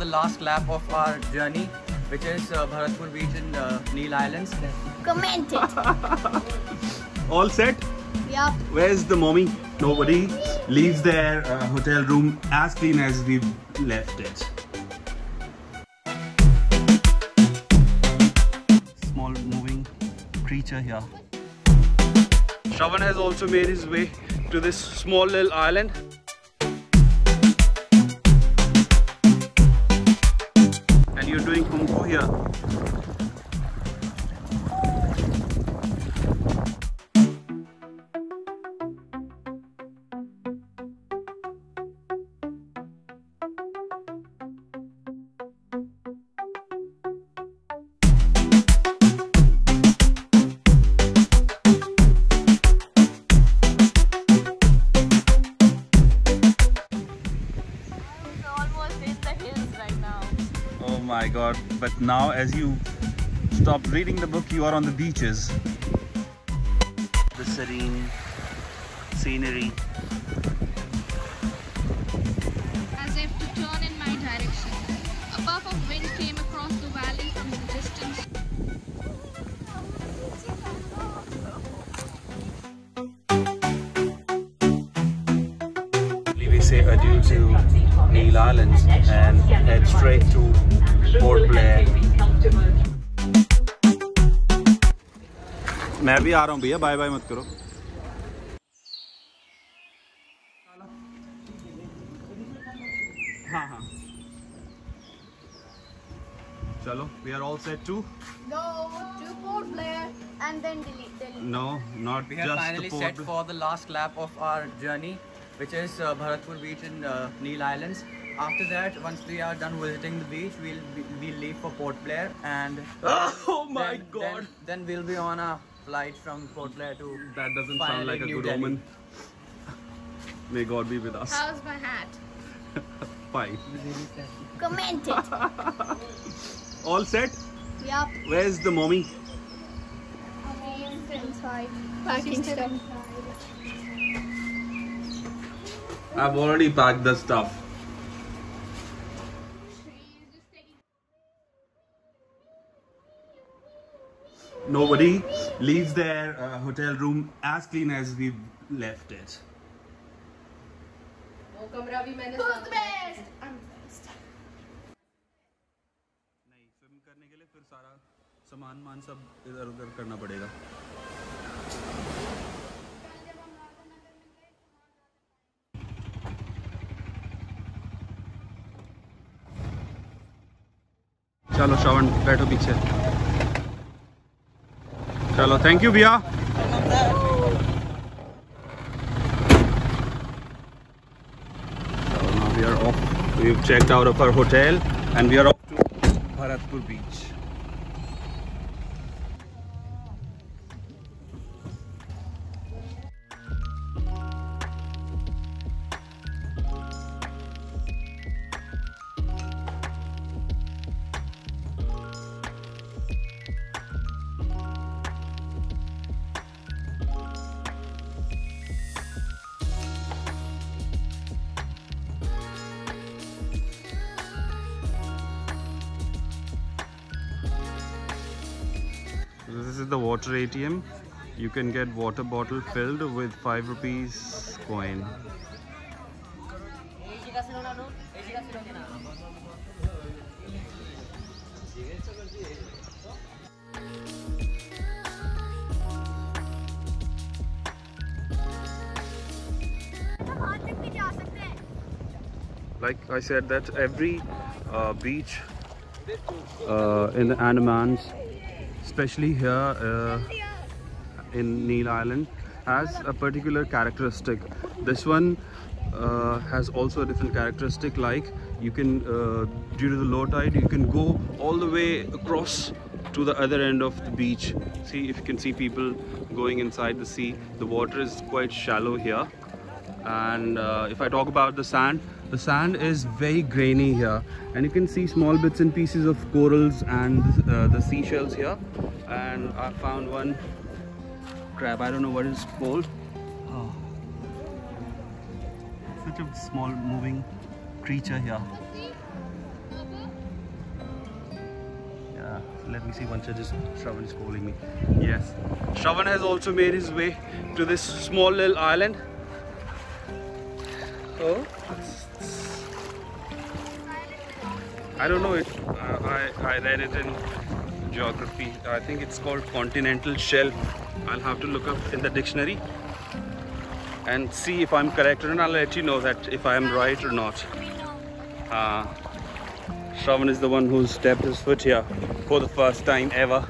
the last lap of our journey, which is Bharatpur Beach in Neil Islands. Comment it. All set? Yup. Where's the mommy? Nobody leaves their hotel room as clean as we've left it. Small moving creature here. Shravan has also made his way to this small little island. And you're doing Kung Fu here. Oh my god, but now as you stop reading the book, you are on the beaches. The serene scenery. As if to turn in my direction. A puff of wind came across the valley from the distance. We say adieu to Neil Islands and head straight to Port Blair. मैं भी आ रहा हूँ भैया, bye bye मत करो. हाँ हाँ. चलो, we are all set too. No, to Port Blair and then Delhi. No, not We just have finally the set Port. for the last lap of our journey, which is Bharatpur Beach in Neil Islands. After that, once we are done visiting the beach, we'll leave for Port Blair, and Oh my god! then we'll be on a flight from Port Blair to That doesn't sound finally like a New good Delhi. omen. May God be with us. How's my hat? Fine. Comment it. All set? Yup. Where's the mommy? Inside. Packing stuff. I've already packed the stuff. Nobody leaves their hotel room as clean as we've left it. Who's the best? I'm the best. नहीं, swim करने के लिए फिर सारा सामान सब इधर-उधर करना पड़ेगा. चलो श्रवण बैठो पीछे. चलो, thank you भैया. So now we are off. We've checked out of our hotel and we are off to Bharatpur Beach. This is the water ATM. You can get water bottle filled with 5 rupees coin. Like I said, that every beach in the Andamans, especially here in Neil Island, has a particular characteristic. This one has also a different characteristic, like you can, due to the low tide, you can go all the way across to the other end of the beach. See if you can see people going inside the sea. The water is quite shallow here, and if I talk about the sand is very grainy here, and you can see small bits and pieces of corals and the seashells here. And I found one crab, I don't know what it's called. Oh. Such a small moving creature here. let me see. Once Shravan is calling me. Yes, Shravan has also made his way to this small little island. Oh, I don't know if I read it in geography. I think it's called continental shelf. I'll have to look up in the dictionary and see if I'm correct, and I'll let you know that if I am right or not. Shravan is the one who stepped his foot here for the first time ever.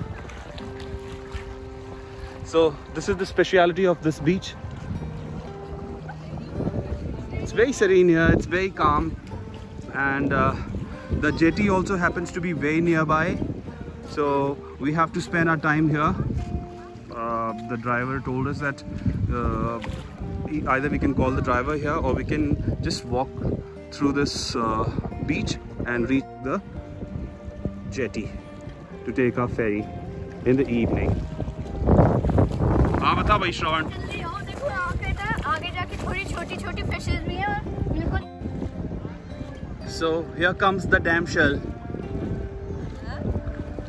So this is the speciality of this beach. It's very serene here, it's very calm, and the jetty also happens to be very nearby, so we have to spend our time here. The driver told us that either we can call the driver here or we can just walk through this beach and reach the jetty to take our ferry in the evening. बता भाई श्रवण. So here comes the damn shell.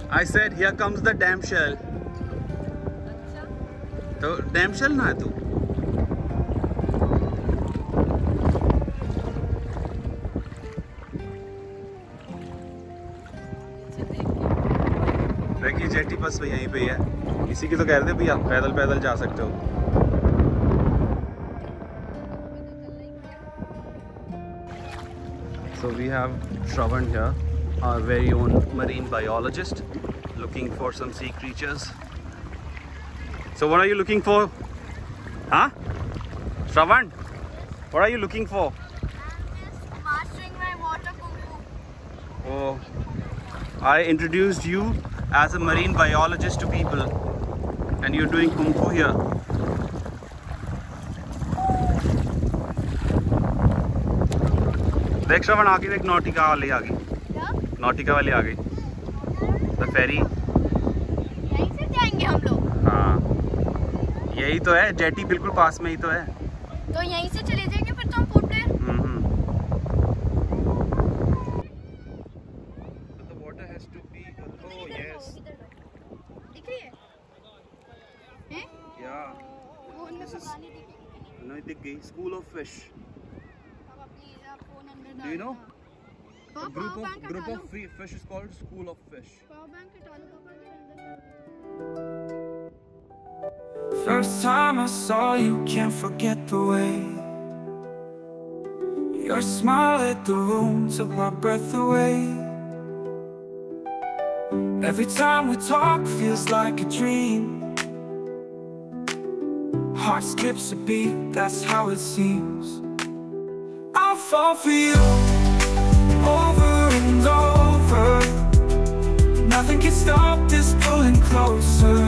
I said here comes the damn shell. तो damn shell ना है तू. देखिए jetty बस यहीं पे ही है. इसी की तो कह रहे थे भैया पैदल पैदल जा सकते हो. So we have Shravan here, our very own marine biologist, looking for some sea creatures. So what are you looking for? Huh? Shravan, what are you looking for? I'm just mastering my water kung fu. Oh, I introduced you as a marine biologist to people, and you're doing kung fu here. देख श्रवण आगे देख नौटिका वाली आ गई. नौटिका वाली आ गई. The fairy. यहीं से जाएंगे हम लोग. हाँ यही तो है. जेटी बिल्कुल पास में ही तो है. तो यहीं से चले जाएंगे फिर तो हम port player. The water has to be. Oh yes. दिख रही है? हैं? Yeah. फोन में पता नहीं दिखेगी. No, दिख गई. School of Fish. Do you know? A group of fish is called School of Fish. First time I saw you, can't forget the way your smile lit the room, took my breath away. Every time we talk feels like a dream. Heart skips a beat, that's how it seems. I'll fall for you over and over. Nothing can stop this pulling closer.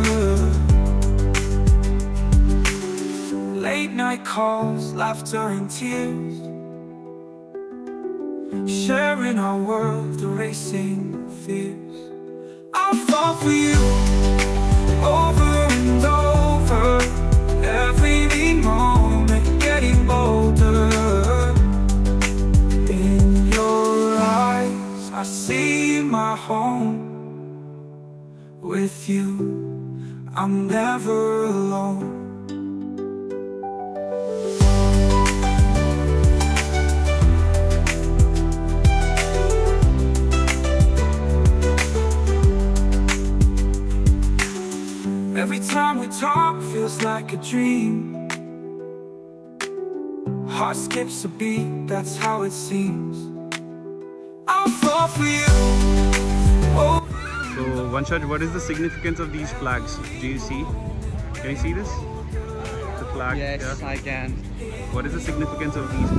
Late night calls, laughter and tears, sharing our world, erasing fears. I'll fall for you over and over. Every moment getting bolder. I see my home with you. I'm never alone. Every time we talk feels like a dream. Heart skips a beat, that's how it seems. I'll fall for you. Oh. So Vanshaj, what is the significance of these flags? Do you see? Can you see this? The flag. Yes, here? I can. What is the significance of these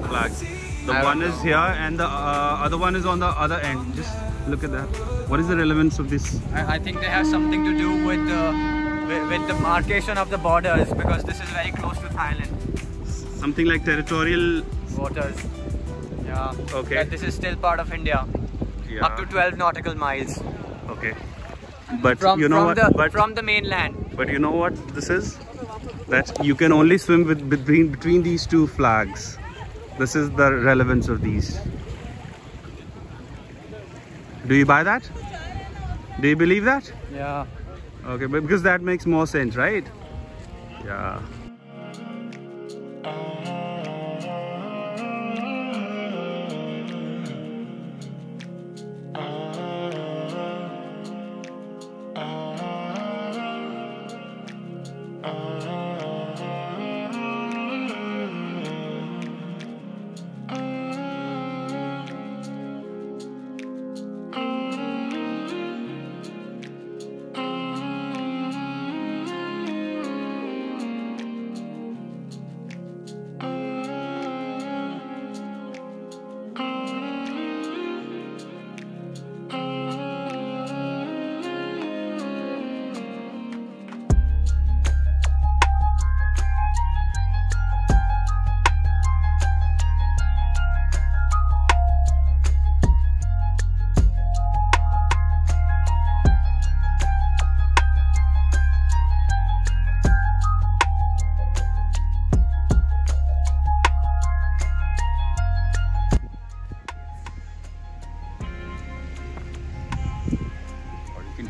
flags? The one is here and the other one is on the other end. Just look at that. What is the relevance of this? I think they have something to do with the marcation of the borders, because this is very close to Thailand. Something like territorial waters. Yeah. Okay. But this is still part of India. Yeah. Up to 12 nautical miles. Okay. But from, you know what? From the mainland. But you know what this is? That you can only swim between these two flags. This is the relevance of these. Do you buy that? Do you believe that? Yeah. Okay, but because that makes more sense, right? Yeah.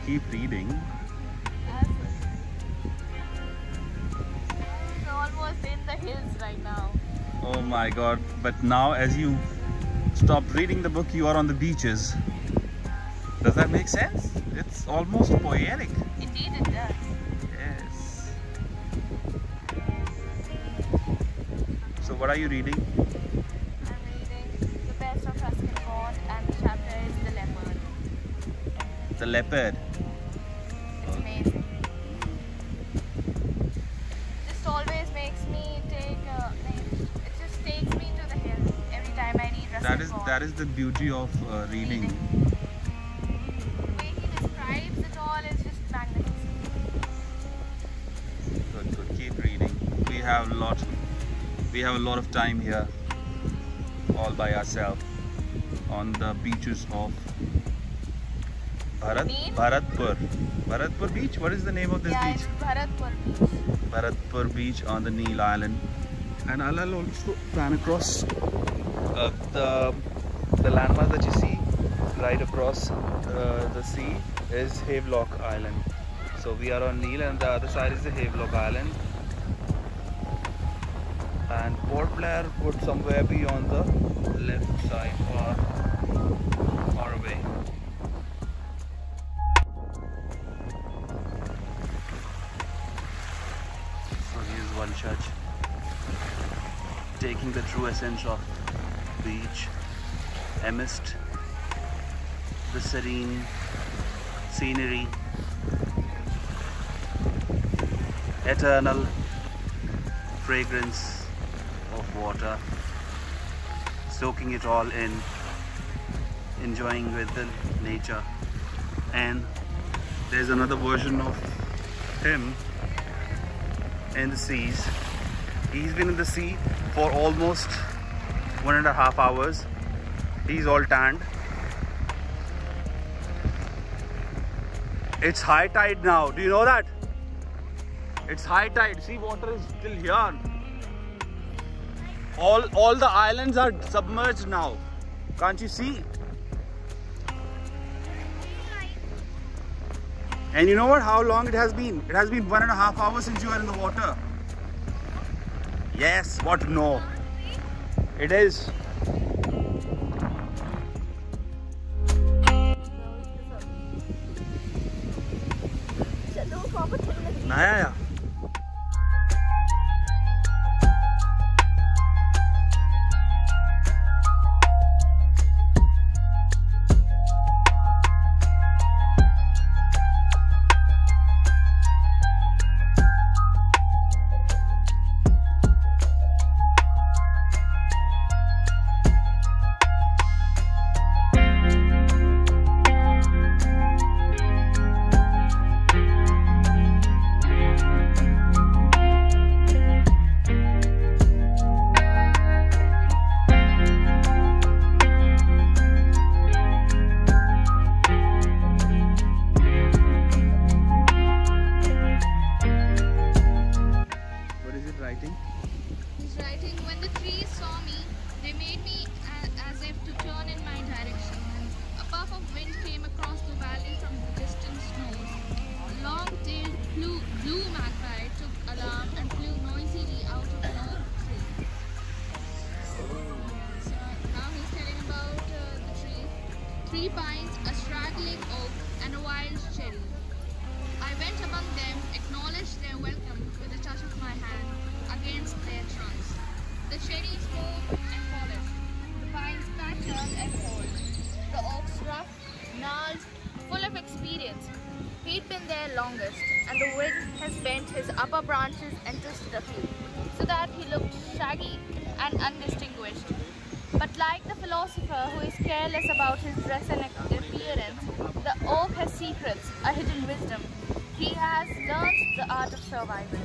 Keep reading. We're almost in the hills right now. Oh my god, but now as you stop reading the book, you are on the beaches. Does that make sense? It's almost poetic. Indeed it does. Yes. So what are you reading? I'm reading The Best of Ruskin Bond and the chapter is The Leopard. The Leopard. It's amazing. Just always makes me take it just takes me to the hills every time I read Ruskin Bond. That is the beauty of reading. The way he describes it all is just magnificent. Good. Keep reading. We have a lot of time here, all by ourselves, on the beaches of Bharatpur. Bharatpur beach? What is the name of this beach? It's Bharatpur Beach. Bharatpur beach on the Neil Island. And I'll also pan across the landmark that you see right across the sea is Havelock Island. So we are on Neil and the other side is the Havelock Island. And Port Blair would somewhere be on the left side, far away. So here's one church, taking the true essence of beach, amidst the serene scenery, eternal fragrance of water, soaking it all in, enjoying with the nature. And there's another version of him in the seas. He's been in the sea for almost 1.5 hours. He's all tanned. It's high tide now. Do you know that? It's high tide. See, water is still here. All the islands are submerged now. Can't you see? And you know what? How long it has been? It has been 1.5 hours since you are in the water. Yes, what? No. It is. Yeah. his upper branches enters the field, so that he looked shaggy and undistinguished. But like the philosopher who is careless about his dress and appearance, the oak has secrets, a hidden wisdom. He has learned the art of survival.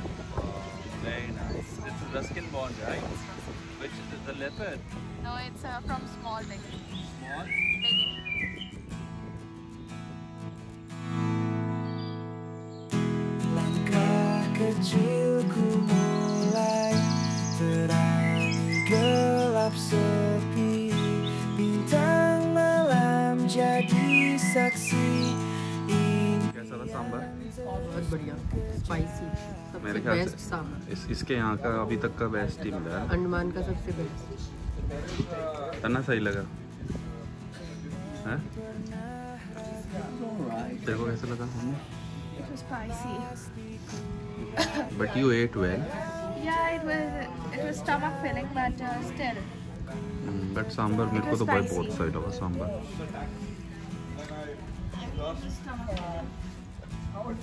Very nice. This is Ruskin Bond, right? Which is the leopard? No, it's from small beginning. Small? Beginning. Langkah kecilku mulai terangi gelap sepi, bintang malam jadi saksi. कैसा था सांभर? बहुत बढ़िया, spicy, मेरे सबसे ख्याल best से सांभर। इसके यहाँ का अभी तक का बेस्ट ही मिला है। अंडमान का सबसे बेस्ट। तना सही लगा है? तेरे को कैसा लगा? It was spicy. But you ate well. Yeah, it was stomach filling, but still. But sambar मेरे को तो भाई बहुत सही लगा सांभर।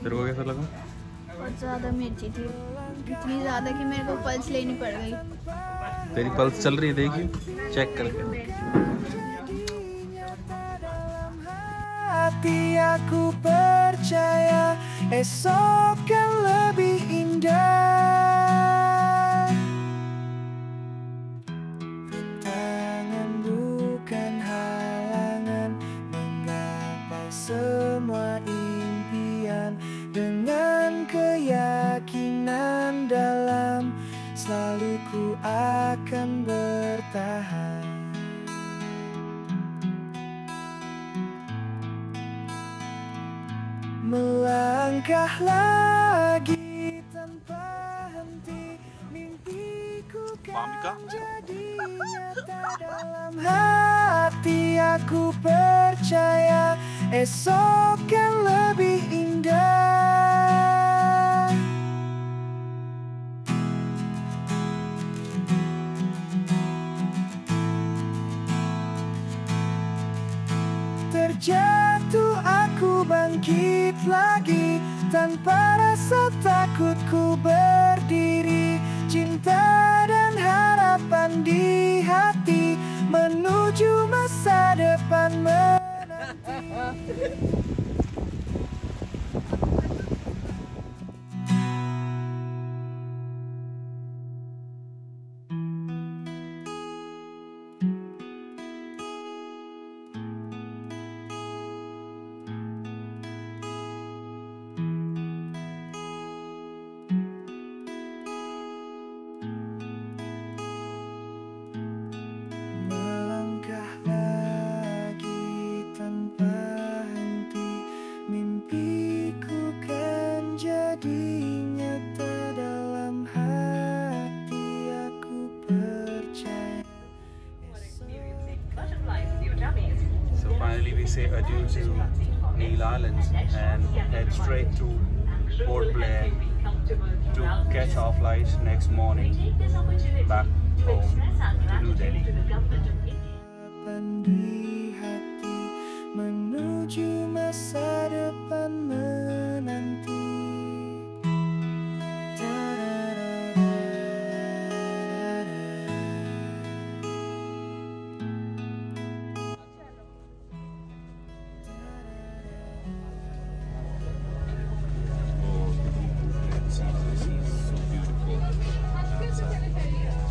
तेरे को कैसा लगा? बहुत ज़्यादा मिर्ची थी, इतनी ज़्यादा कि मेरे को पल्स लेनी पड़ गई। तेरी पल्स चल रही है, देखिए चेक करके। Hati aku percaya esok kan lebih indah. Tangan bukan halangan menggapai semua impian, dengan keyakinan dalam selalu ku akan bertahan. Melangkah lagi tanpa henti, mimpiku kan jadi nyata dalam hati. Aku percaya esok kan lebih indah. Terjatuh aku bangkit lagi, tanpa rasa takut ku berdiri. Cinta dan harapan di hati, menuju masa depan menanti. Finally we say adieu to Neil Islands and head straight to Port Blair to catch our flight next morning back home to New Delhi. Di hati menuju masa depan menanti.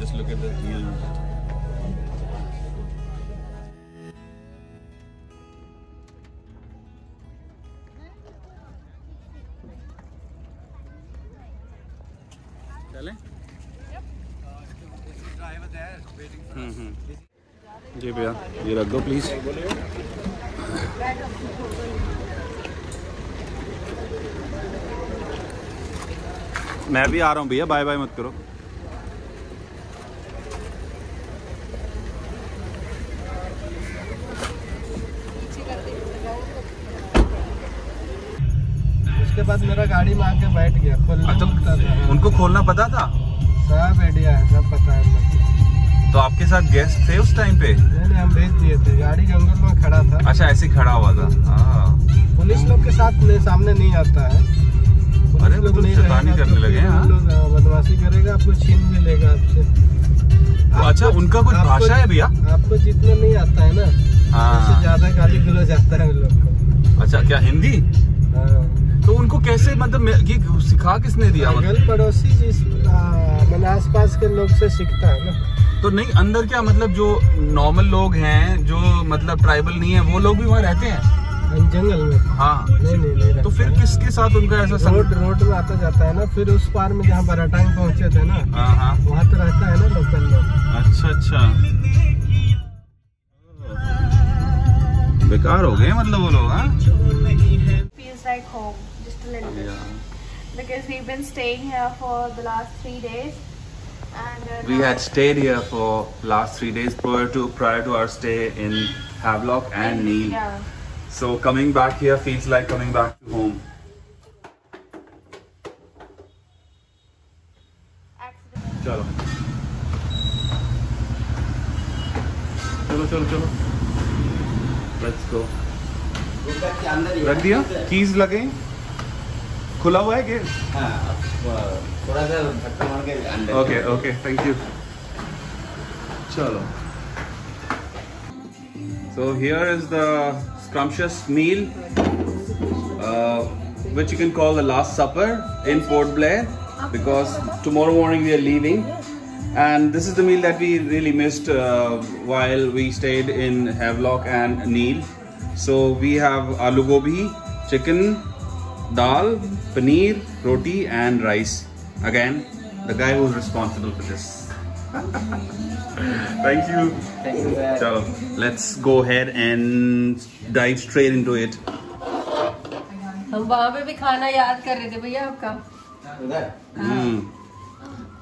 Just look at the view. चलें? जी भैया ये रख दो please. मैं भी आ रहा हूँ भैया, बाय बाय मत करो। उसके बाद मेरा गाड़ी में आके बैठ गया, खोलना पड़ता था। उनको खोलना पता था? सब आइडिया है, सब पता है। तो आपके साथ गेस्ट थे उस टाइम पे? नहीं, हम भेज दिए थे, गाड़ी जंगल में खड़ा था। अच्छा ऐसे खड़ा हुआ था। पुलिस लोग के साथ सामने नहीं आता है, अरे वो तो शैतानी करने लगे हैं। बदमाशी करेगा, आपको छीन भी लेगा आपसे। अच्छा, उनका कुछ भाषा है भैया? आपको जितना नहीं आता है ना, उससे ज्यादा गाली गलौज आता है उन लोग को। अच्छा, क्या हिंदी? तो उनको कैसे, मतलब ये सिखा किसने दिया? अगल पड़ोसी जिस मैंने आसपास के लोग से सीखता है ना। तो नहीं, अंदर क्या मतलब जो नॉर्मल लोग हैं, जो मतलब ट्राइबल नहीं है, वो लोग भी वहाँ रहते हैं जंगल में? हाँ। नहीं तो फिर किसके साथ उनका ऐसा रोड में आता जाता है ना, फिर उस पार में जहाँ बराटांग पहुँचे थे ना, वहाँ तो रहता है ना लोकल लोग। अच्छा, बेकार हो गए मतलब वो लोग। हाँ, Feels like home, just a little bit. Because we've been staying here for the last 3 days, and we had stayed here for last 3 days prior to our stay in Havelock and Neil. Yeah. So coming back here feels like coming back to home. चलो let's go. रख दिया? Keys लगे? खुला हुआ है gate? थोड़ा सा धक्का मार के अंदर। Okay, thank you. चलो। So here is the scrumptious meal, which you can call the last supper in Port Blair, because tomorrow morning we are leaving, and this is the meal that we really missed while we stayed in Havelock and Neil. So we have aloo gobi, chicken, dal, paneer, roti and rice. Again, the guy who is responsible for this. Thank you. Chalo, let's go ahead and dive straight into it. हम वहाँ पे भी खाना याद कर रहे थे भैया आपका।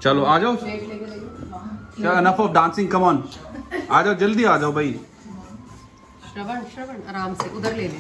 चलो आ जाओ। Enough of dancing, come on. आ जाओ, जल्दी आ जाओ भाई। श्रवण आराम से उधर ले ले।